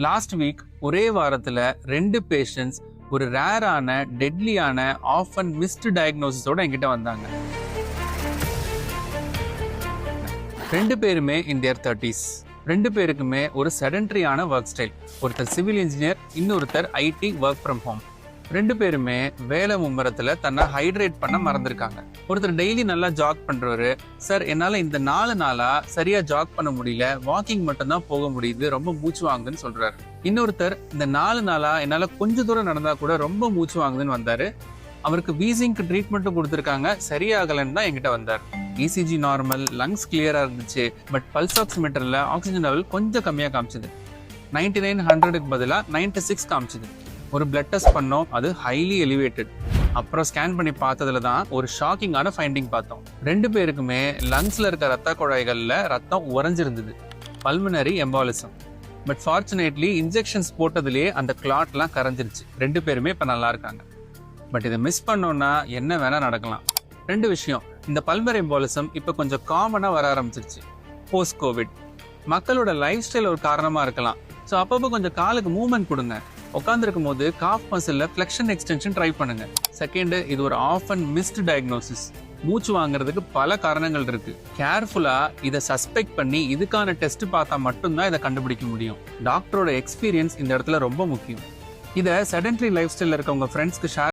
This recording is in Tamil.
லாஸ்ட் வீக் ஒரே வாரத்துல 2 பேஷண்ட்ஸ் ஒரு ரேரான டெட்லியான ஆஃபன் மிஸ்டு டயக்னோசிஸோட என்கிட்ட வந்தாங்க. 2 பேருமே இன் தேர் 30s. 2 பேருக்குமே ஒரு செடன்ட்ரியான ஒர்க் ஸ்டைல். ஒருத்தர் சிவில் இன்ஜினியர், இன்னொருத்தர் ஐடி ஒர்க் ஃப்ரம் ஹோம். 2 பேருமே வேலை மும்முரத்துல தன்னை ஹைட்ரேட் பண்ண மறந்துருக்காங்க. ஒருத்தர் டெய்லி நல்லா ஜாக் பண்றவரு, சார் என்னால இந்த 4 நாளா சரியா ஜாக் பண்ண முடியல, வாக்கிங் மட்டும் தான் போக முடியுது, ரொம்ப மூச்சு வாங்குதுன்னு சொல்றாரு. இன்னொருத்தர் இந்த 4 நாளா என்னால கொஞ்ச தூரம் நடந்தா கூட ரொம்ப மூச்சு வாங்குதுன்னு வந்தாரு. அவருக்கு வீசிங்க்கு ட்ரீட்மெண்ட்டும் கொடுத்துருக்காங்க, சரியாகலன்னு தான் என்கிட்ட வந்தார். இசிஜி நார்மல், லங்ஸ் கிளியரா இருந்துச்சு, பட் பல்ஸ் ஆக்சிமீட்டர்ல ஆக்சிஜன் லெவல் கொஞ்சம் கம்மியா காமிச்சது. 99-100க்கு பதிலா 96 காமிச்சது. ஒரு பிளட் டெஸ்ட் பண்ணோம், அது ஹைலி எலிவேட்டட். அப்புறம் ஸ்கேன் பண்ணி பார்த்ததுல தான் ஒரு ஷாக்கிங்கான ஃபைண்டிங் பார்த்தோம். 2 பேருக்குமே லங்ஸ்ல இருக்க ரத்த குழாய்கள்ல ரத்தம் உறைஞ்சிருந்தது, pulmonary embolism. But fortunately injections போட்டதுலேயே அந்த கிளாட்லாம் கரைஞ்சிருச்சு. 2 பேருமே இப்போ நல்லா இருக்காங்க. பட் இதை மிஸ் பண்ணோம்னா என்ன வேணா நடக்கலாம். 2 விஷயம், இந்த பல்மனரி எம்பாலிசம் இப்போ கொஞ்சம் காமனா வர ஆரம்பிச்சிருச்சு போஸ்ட் கோவிட். மக்களோட லைஃப் ஸ்டைல் ஒரு காரணமா இருக்கலாம். ஸோ அப்பப்போ கொஞ்சம் காலுக்கு மூவ்மெண்ட் கொடுங்க. உட்காந்துருக்கும் போது காஃப் மசில்ல ஃபிளெக்ஷன் எக்ஸ்டென்ஷன் ட்ரை பண்ணுங்க. செகண்ட், இது ஒரு ஆஃபன் மிஸ்டு டயக்னோசிஸ். மூச்சு வாங்குறதுக்கு பல காரணங்கள் இருக்கு. கேர்ஃபுல்லா இதை சஸ்பெக்ட் பண்ணி இதுக்கான டெஸ்ட் பார்த்தா மட்டும்தான் இதை கண்டுபிடிக்க முடியும். டாக்டரோட எக்ஸ்பீரியன்ஸ் இந்த இடத்துல ரொம்ப முக்கியம். இதை செடன்டரி லைஃப் ஸ்டைல இருக்க உங்க ஃப்ரெண்ட்ஸ்க்கு ஷேர்